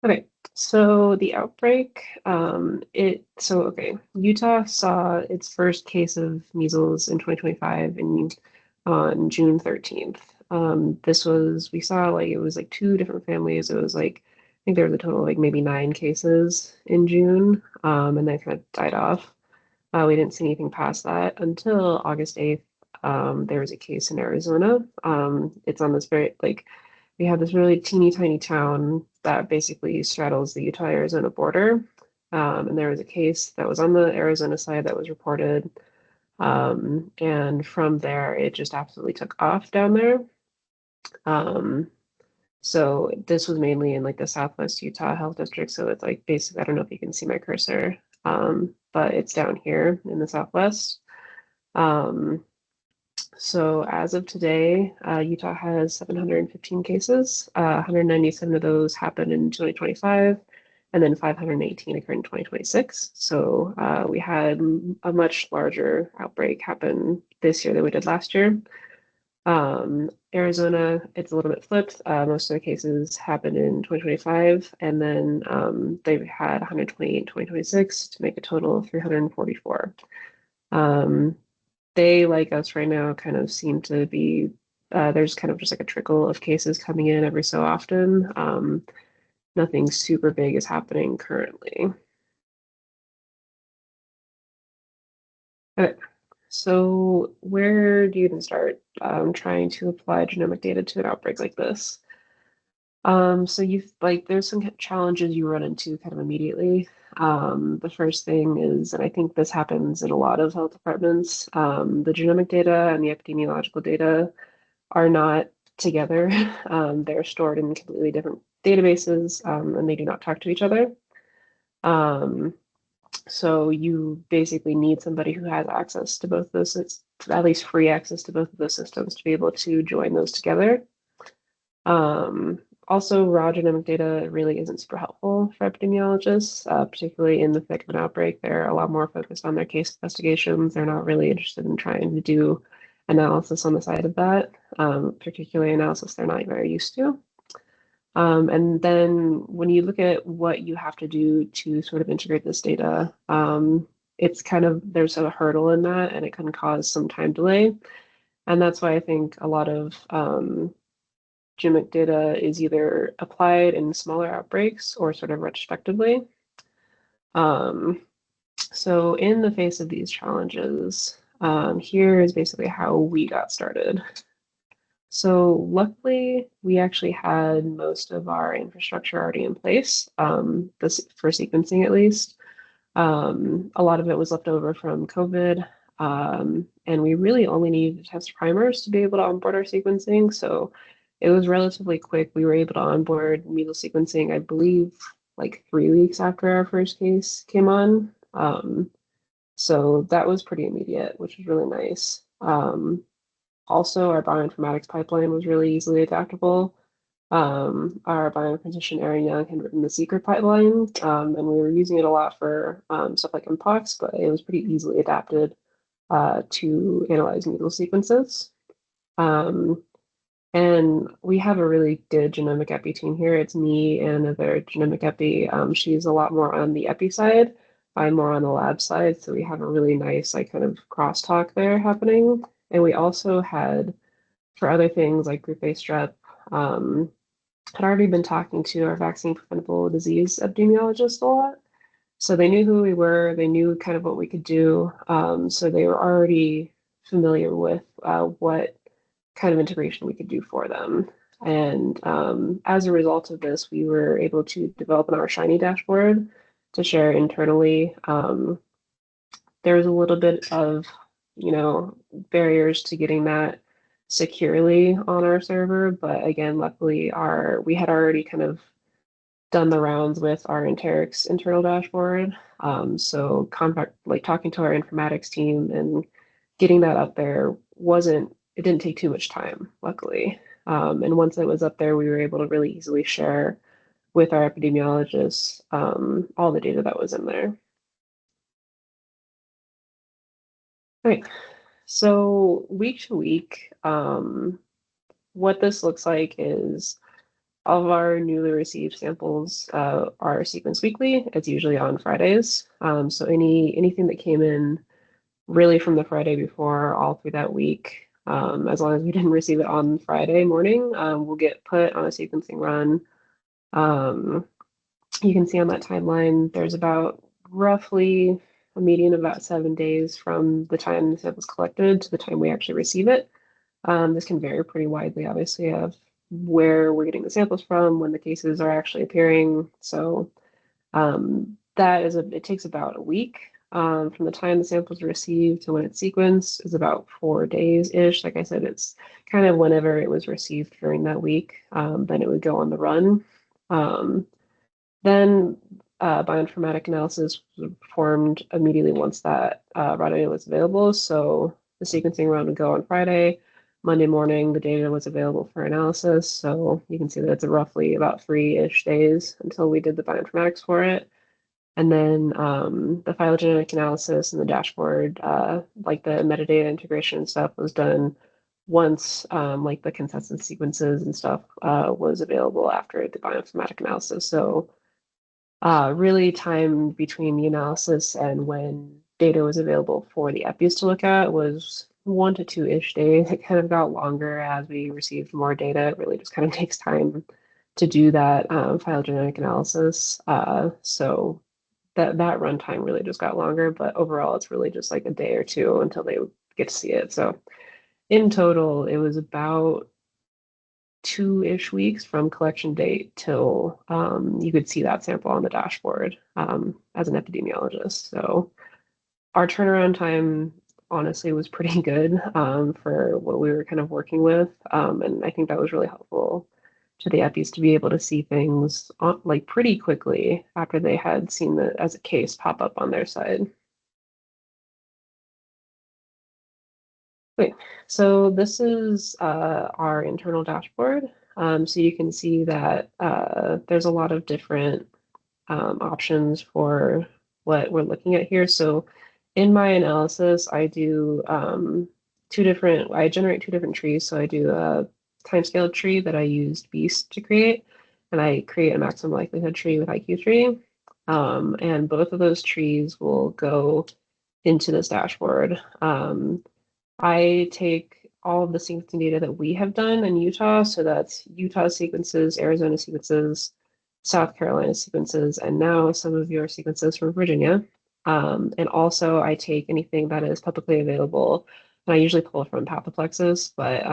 Okay, so the outbreak, Utah saw its first case of measles in 2025 on June 13th. We saw like it was like two different families. It was like, I think there was a total of like maybe 9 cases in June, and then kind of died off. We didn't see anything past that until August 8th. There was a case in Arizona. It's on this very like we have this really teeny tiny town that basically straddles the Utah-Arizona border. And there was a case that was on the Arizona side that was reported. And from there, it just absolutely took off down there. Um, so this was mainly in like the Southwest Utah Health District. So it's like basically, I don't know if you can see my cursor, but it's down here in the Southwest. Um, So as of today, Utah has 715 cases. 197 of those happened in 2025, and then 518 occurred in 2026. So we had a much larger outbreak happen this year than we did last year. Arizona, it's a little bit flipped. Most of the cases happened in 2025, and then they've had 128 in 2026 to make a total of 344. Um, they, like us right now, kind of seem to be there's kind of just like a trickle of cases coming in every so often. Nothing super big is happening currently. Okay, so where do you even start trying to apply genomic data to an outbreak like this? So you've like there's some challenges you run into kind of immediately. The first thing is, and I think this happens in a lot of health departments, the genomic data and the epidemiological data are not together. They're stored in completely different databases, and they do not talk to each other. Um, so you basically need somebody who has access to both those, at least free access to both of those systems to be able to join those together. Also, raw genomic data really isn't super helpful for epidemiologists, particularly in the thick of an outbreak. They're a lot more focused on their case investigations. They're not really interested in trying to do analysis on the side of that, particularly analysis they're not very used to. And then when you look at what you have to do to sort of integrate this data, it's kind of there's a hurdle in that, and it can cause some time delay. And that's why I think a lot of genomic data is either applied in smaller outbreaks or sort of retrospectively. Um, so in the face of these challenges, here is basically how we got started. So luckily, we actually had most of our infrastructure already in place, this for sequencing at least. A lot of it was left over from COVID, and we really only needed to test primers to be able to onboard our sequencing. So it was relatively quick. We were able to onboard Measles sequencing, I believe, like 3 weeks after our first case came on. So that was pretty immediate, which was really nice. Also, our bioinformatics pipeline was really easily adaptable. Our bioinformatician Erin Young had written the secret pipeline, and we were using it a lot for stuff like mpox, but it was pretty easily adapted to analyze needle sequences. Um, and we have a really good genomic epi team here. It's me and another genomic epi. She's a lot more on the epi side. I'm more on the lab side. So we have a really nice like kind of crosstalk there happening. And we also had for other things like group-based strep, had already been talking to our vaccine preventable disease epidemiologist a lot. So they knew who we were, they knew kind of what we could do. So they were already familiar with what kind of integration we could do for them. And as a result of this, we were able to develop an our Shiny dashboard to share internally. There was a little bit of, barriers to getting that securely on our server, but again, luckily we had already kind of done the rounds with our Enterix internal dashboard. So contact like talking to our informatics team and getting that up there it didn't take too much time, luckily. And once it was up there, we were able to really easily share with our epidemiologists all the data that was in there. Right. So week to week, what this looks like is All of our newly received samples are sequenced weekly. It's usually on Fridays. So anything that came in really from the Friday before all through that week, as long as we didn't receive it on Friday morning, will get put on a sequencing run. Um, you can see on that timeline, there's about roughly a median of about 7 days from the time the sample was collected to the time we actually receive it. This can vary pretty widely, obviously, of where we're getting the samples from, when the cases are actually appearing. So it takes about a week from the time the samples are received to when it's sequenced is about 4 days-ish. Like I said, it's kind of whenever it was received during that week, then it would go on the run. Um, then bioinformatic analysis was performed immediately once that raw data was available. So the sequencing run would go on Friday. Monday morning, the data was available for analysis. So you can see that it's roughly about 3-ish days until we did the bioinformatics for it. And then the phylogenetic analysis and the dashboard, like the metadata integration and stuff, was done once like the consensus sequences and stuff was available after the bioinformatic analysis. So really time between the analysis and when data was available for the EPIs to look at was 1 to 2-ish days. It kind of got longer as we received more data. It really just kind of takes time to do that phylogenetic analysis. So that runtime really just got longer, but overall it's really just like a day or two until they get to see it. So in total, it was about 2-ish weeks from collection date till you could see that sample on the dashboard as an epidemiologist. So our turnaround time honestly was pretty good for what we were kind of working with. And I think that was really helpful to the EPIs to be able to see things like pretty quickly after they had seen the as a case pop up on their side. Wait, so this is our internal dashboard. So you can see that there's a lot of different options for what we're looking at here. So in my analysis, I generate two different trees. So I do a timescale tree that I used Beast to create, and I create a maximum likelihood tree with IQ3. And both of those trees will go into this dashboard. I take all of the sequencing data that we have done in Utah, so that's Utah sequences, Arizona sequences, South Carolina sequences, and now some of your sequences from Virginia. And also I take anything that is publicly available, and I usually pull from Pathoplexus, but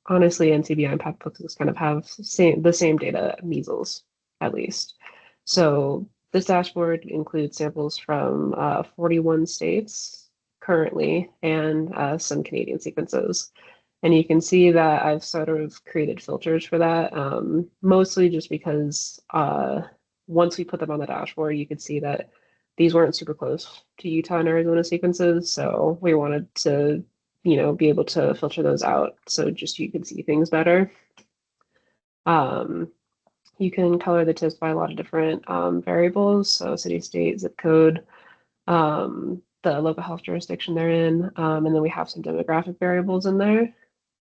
honestly, NCBI and Pathoplexus kind of have the same data, measles, at least. So this dashboard includes samples from 41 states currently and some Canadian sequences. And you can see that I've sort of created filters for that, mostly just because once we put them on the dashboard, you could see that these weren't super close to Utah and Arizona sequences. So we wanted to, be able to filter those out so just you could see things better. You can color the TIFs by a lot of different variables. So city, state, zip code, the local health jurisdiction they're in, and then we have some demographic variables in there.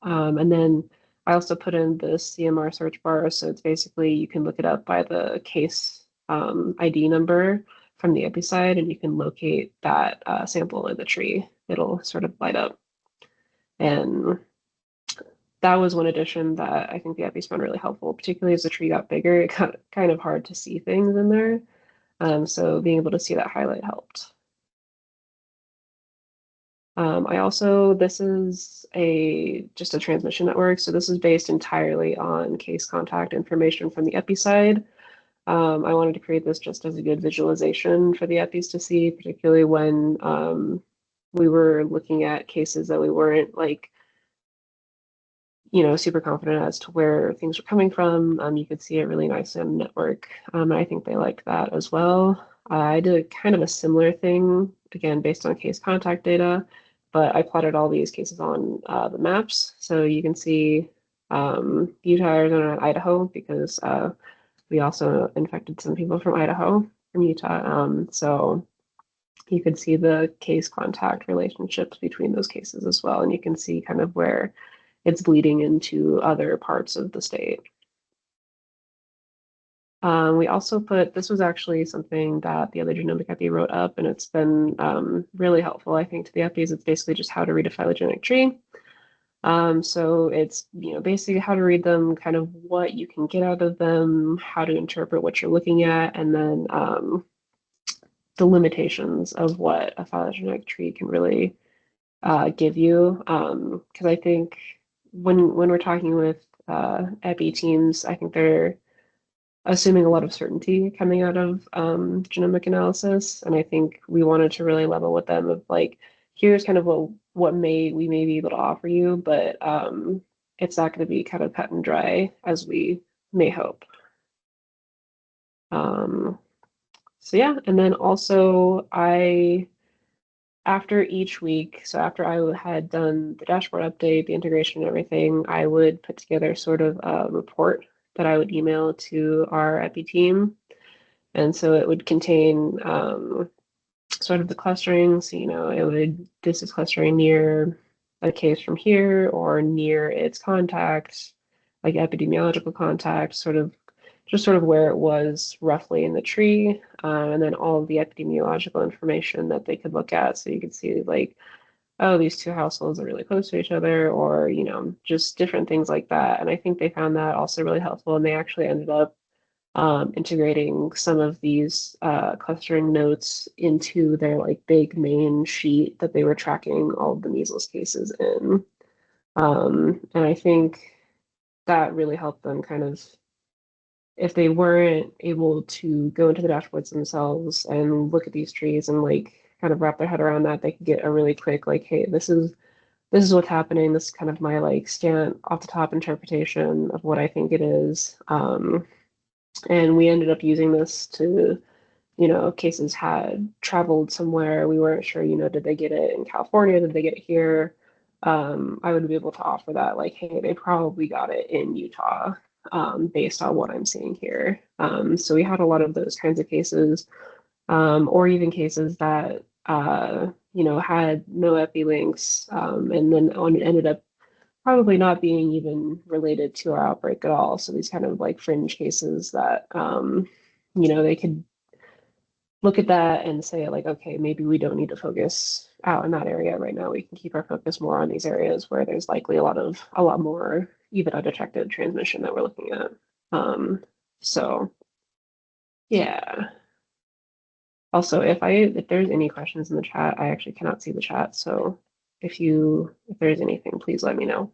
And then I also put in the CMR search bar. So it's basically you can look it up by the case ID number from the epi side, and you can locate that sample in the tree. It'll sort of light up. And that was one addition that I think the epi found really helpful, particularly as the tree got bigger. It got kind of hard to see things in there. So being able to see that highlight helped. This is just a transmission network. So this is based entirely on case contact information from the epi side. I wanted to create this just as a good visualization for the EPIs to see, particularly when we were looking at cases that we weren't like, super confident as to where things were coming from. You could see it really nicely on the network. And I think they liked that as well. I did kind of a similar thing, again, based on case contact data, but I plotted all these cases on the maps. So you can see Utah, Arizona, and Idaho, because we also infected some people from Idaho, from Utah. So you could see the case contact relationships between those cases as well. And you can see kind of where it's bleeding into other parts of the state. We also put, this was actually something that the other genomic epi wrote up, and it's been really helpful, I think, to the epis. It's basically just how to read a phylogenetic tree. So it's, basically how to read them, kind of what you can get out of them, how to interpret what you're looking at, and then the limitations of what a phylogenetic tree can really give you. Because I think when we're talking with epi teams, I think they're assuming a lot of certainty coming out of genomic analysis. And I think we wanted to really level with them of like, here's kind of what we may be able to offer you, but it's not going to be kind of cut and dry as we may hope. So yeah, and then also after each week, so after I had done the dashboard update, the integration and everything, I would put together sort of a report that I would email to our epi team. And so it would contain sort of the clustering. So, this is clustering near a case from here or near its contact, like epidemiological contact, just sort of where it was roughly in the tree, and then all of the epidemiological information that they could look at. So you could see like, oh, these two households are really close to each other, or, just different things like that. And I think they found that also really helpful. And they actually ended up integrating some of these clustering notes into their like big main sheet that they were tracking all of the measles cases in. And I think that really helped them kind of, if they weren't able to go into the dashboards themselves and look at these trees and like kind of wrap their head around that, they could get a really quick like, hey, this is what's happening. This is kind of my like stand off the top interpretation of what I think it is. And we ended up using this to, cases had traveled somewhere. We weren't sure, did they get it in California? Did they get it here? I would be able to offer that, like, hey, they probably got it in Utah, based on what I'm seeing here. So we had a lot of those kinds of cases, or even cases that, had no epi links, and then ended up probably not being even related to our outbreak at all. So these kind of like fringe cases that, they could look at that and say like, okay, maybe we don't need to focus out in that area right now. We can keep our focus more on these areas where there's likely a lot more even undetected transmission that we're looking at. So yeah. Also, if there's any questions in the chat, I actually cannot see the chat. So if there's anything, please let me know.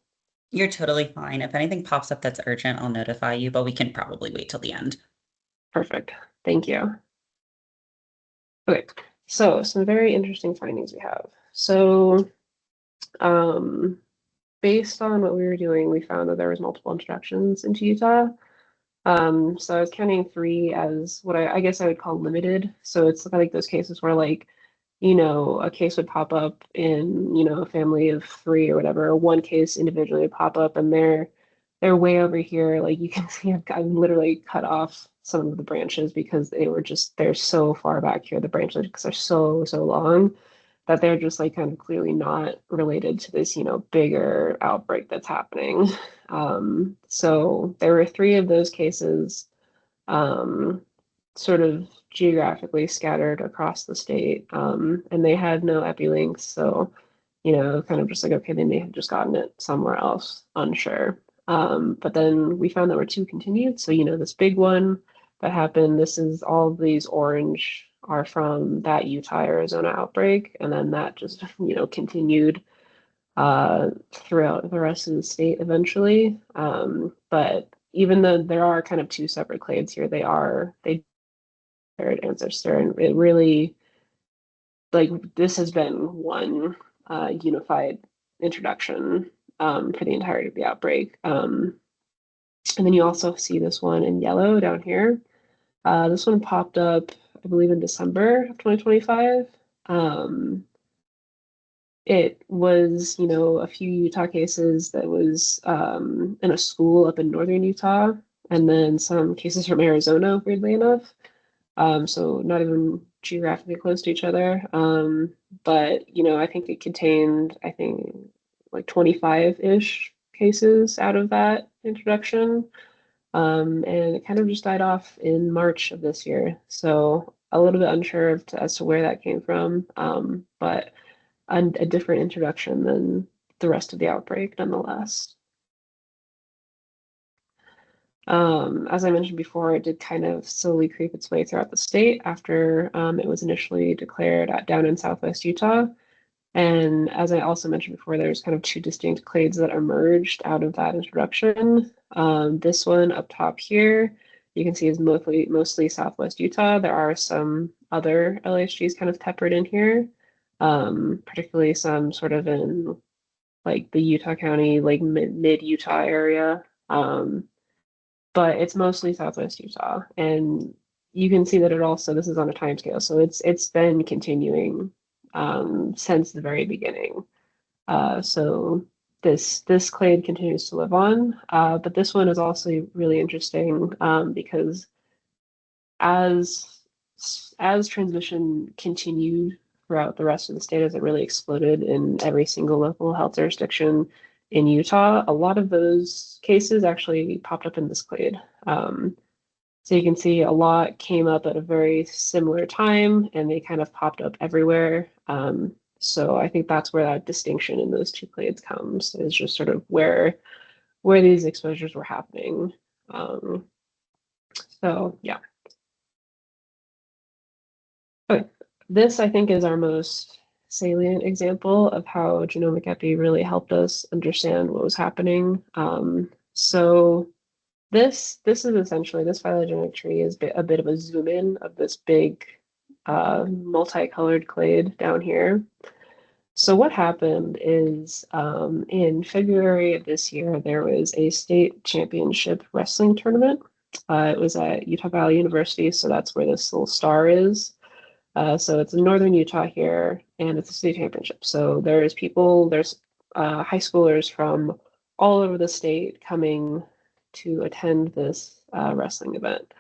You're totally fine. If anything pops up that's urgent, I'll notify you, but we can probably wait till the end. Perfect. Thank you. Okay, so some very interesting findings we have. So, based on what we were doing, we found that there was multiple introductions into Utah. So I was counting 3 as what I guess I would call limited. So it's like those cases where like, a case would pop up in, a family of 3 or whatever, or one case individually would pop up and they're way over here. Like you can see I've literally cut off some of the branches because they're so far back here. The branches are so long that they're just like kind of clearly not related to this, bigger outbreak that's happening. So there were 3 of those cases, sort of geographically scattered across the state, and they had no epi links. So, kind of just like, okay, they may have just gotten it somewhere else, unsure. But then we found that were 2 continued. So, this big one that happened, this is all these orange are from that Utah, Arizona outbreak. And then that just, continued throughout the rest of the state eventually. But even though there are kind of 2 separate clades here, they shared ancestor, and it really, like, this has been one unified introduction for the entirety of the outbreak. And then you also see this one in yellow down here. This one popped up, I believe, in December of 2025. It was, a few Utah cases that was in a school up in northern Utah, and then some cases from Arizona, weirdly enough. So not even geographically close to each other. But, I think it contained, like 25-ish cases out of that introduction. And it kind of just died off in March of this year. So a little bit unsure as to where that came from, but a different introduction than the rest of the outbreak, nonetheless. As I mentioned before, it did kind of slowly creep its way throughout the state after it was initially declared down in Southwest Utah. And as I also mentioned before, there's kind of two distinct clades that emerged out of that introduction. This one up top here, you can see is mostly Southwest Utah. There are some other LHGs kind of peppered in here, particularly some sort of in like the Utah County, like mid Utah area. But it's mostly Southwest Utah, and you can see that it also this is on a time scale, so it's been continuing since the very beginning. So this clade continues to live on, but this one is also really interesting because as as transmission continued throughout the rest of the state, as it really exploded in every single local health jurisdiction in Utah, a lot of those cases actually popped up in this clade. So you can see a lot came up at a very similar time, and they kind of popped up everywhere. So I think that's where that distinction in those two clades comes, is just sort of where these exposures were happening. So yeah. Okay. This, I think, is our most salient example of how genomic epi really helped us understand what was happening. So this is essentially this phylogenetic tree is a bit of a zoom in of this big multicolored clade down here. So what happened is in February of this year, there was a state championship wrestling tournament. It was at Utah Valley University, so that's where this little star is. So it's in northern Utah here, and it's a state championship. So there's high schoolers from all over the state coming to attend this wrestling event.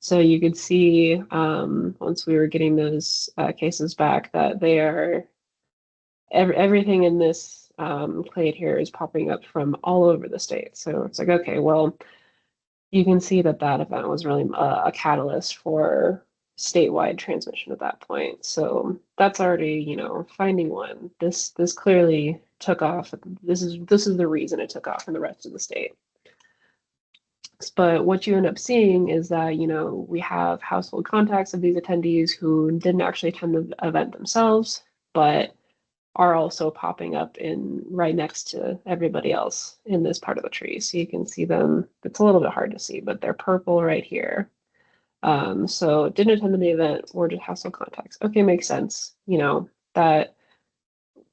So you could see once we were getting those cases back that they are everything in this clade here is popping up from all over the state. So it's like, okay, well, you can see that that event was really a catalyst for statewide transmission at that point. So that's already, finding one. This clearly took off. This is the reason it took off in the rest of the state. But what you end up seeing is that, we have household contacts of these attendees who didn't actually attend the event themselves, but are also popping up in right next to everybody else in this part of the tree. So you can see them. It's a little bit hard to see, but they're purple right here. So didn't attend the event or just household contacts. Okay, makes sense. That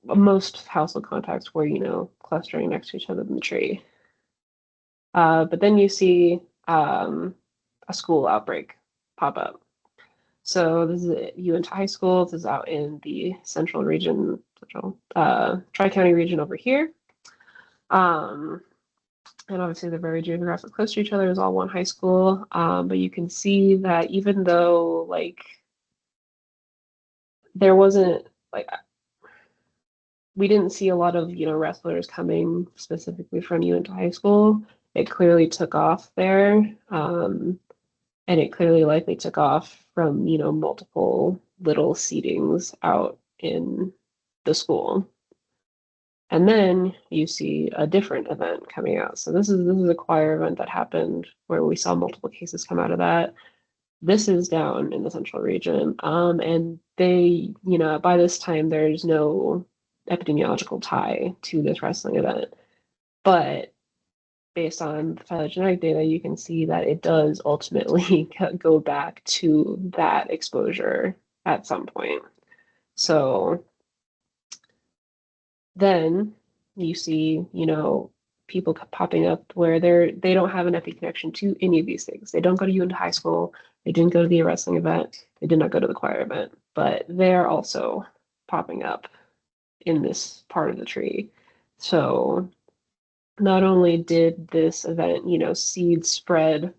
most household contacts were, clustering next to each other in the tree. But then you see a school outbreak pop up. So this is at Uinta High School. This is out in the central region, Tri-County region over here. And obviously they're very geographically close to each other. It's all one high school. But you can see that even though there wasn't we didn't see a lot of, wrestlers coming specifically from Uinta High School, it clearly took off there. And it clearly likely took off from, multiple little seedings out in the school. And then you see a different event coming out. So this is a choir event that happened where we saw multiple cases come out of that. This is down in the central region. And they, by this time there's no epidemiological tie to this wrestling event. But based on the phylogenetic data, you can see that it does ultimately go back to that exposure at some point. So then you see, people popping up where they don't have an epi connection to any of these things. They don't go to Uinta High School. They didn't go to the wrestling event. They did not go to the choir event, but they're also popping up in this part of the tree. So not only did this event, seed spread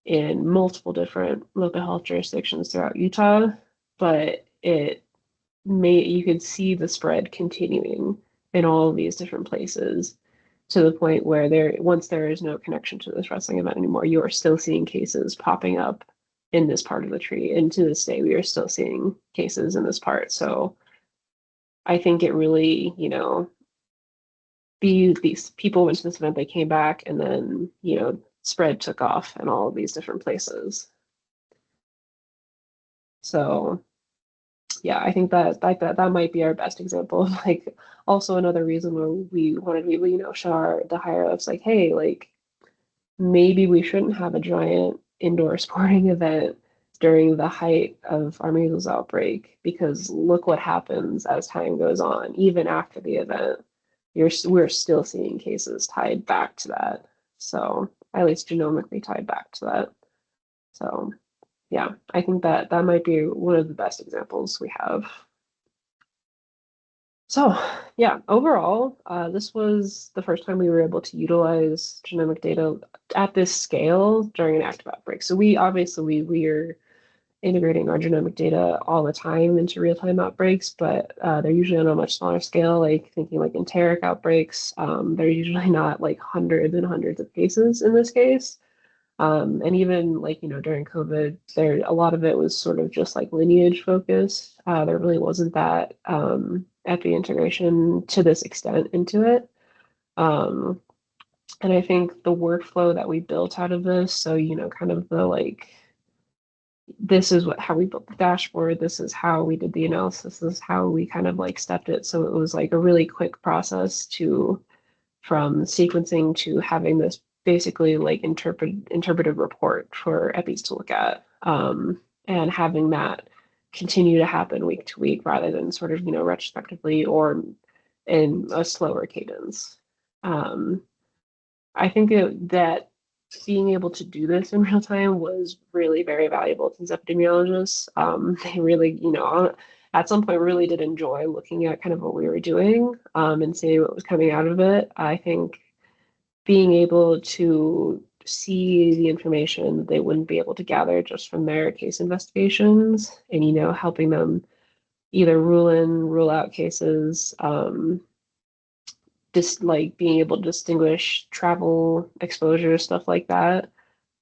in multiple different local health jurisdictions throughout Utah, but you could see the spread continuing in all of these different places. to the point where once there is no connection to this wrestling event anymore, you are still seeing cases popping up in this part of the tree. And to this day, we are still seeing cases in this part. So I think it really, these people went to this event, they came back, and then, spread took off in all of these different places. So yeah, I think that might be our best example of like also another reason where we wanted to be able, show the higher ups like, hey, like maybe we shouldn't have a giant indoor sporting event during the height of our measles outbreak because look what happens as time goes on. Even after the event, we're still seeing cases tied back to that. So at least genomically tied back to that. So yeah, I think that might be one of the best examples we have. So yeah, overall, this was the first time we were able to utilize genomic data at this scale during an active outbreak. So we obviously we're integrating our genomic data all the time into real-time outbreaks, but they're usually on a much smaller scale, like thinking like enteric outbreaks. They're usually not like hundreds and hundreds of cases in this case. And even like, during COVID, a lot of it was sort of just like lineage focused. There really wasn't that epi integration to this extent into it. Um, and I think the workflow that we built out of this, so, kind of the like, this is how we built the dashboard, this is how we did the analysis, this is how we kind of like stepped it. So it was like a really quick process from sequencing to having this basically like interpretive report for EPIs to look at, and having that continue to happen week to week rather than sort of, retrospectively or in a slower cadence. I think that being able to do this in real time was really very valuable to these epidemiologists. They really, at some point really did enjoy looking at kind of what we were doing, and seeing what was coming out of it. I think being able to see the information that they wouldn't be able to gather just from their case investigations and, helping them either rule in, rule out cases, just like being able to distinguish travel exposure, stuff like that,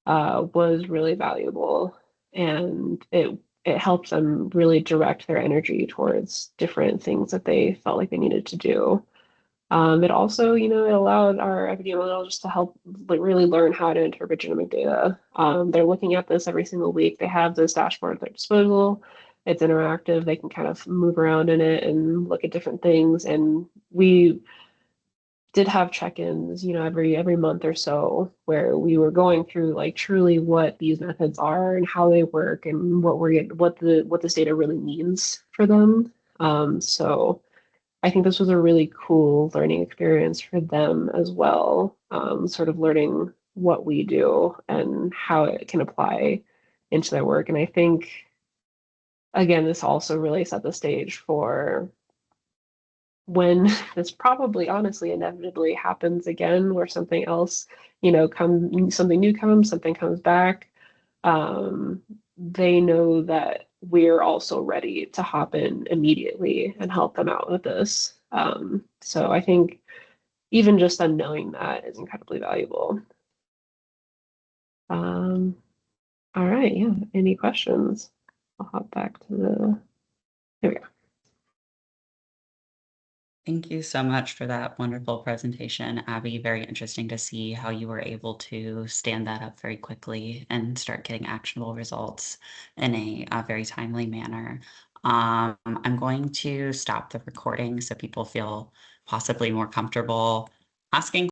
was really valuable. And it helped them really direct their energy towards different things that they felt like they needed to do. It also, it allowed our epidemiologists to help like, really learn how to interpret genomic data. They're looking at this every single week. They have this dashboard at their disposal. It's interactive. They can kind of move around in it and look at different things. And we did have check-ins, every month or so where we were going through like truly what these methods are and how they work and what this data really means for them. So I think this was a really cool learning experience for them as well, sort of learning what we do and how it can apply into their work. And I think, again, this also really set the stage for when this probably honestly inevitably happens again, where something else, something new comes, something comes back. Um, they know that we're also ready to hop in immediately and help them out with this. So I think even just them knowing that is incredibly valuable. Um, all right, yeah. Any questions? I'll hop back to there we go. Thank you so much for that wonderful presentation, Abby. Very interesting to see how you were able to stand that up very quickly and start getting actionable results in a very timely manner. I'm going to stop the recording so people feel possibly more comfortable asking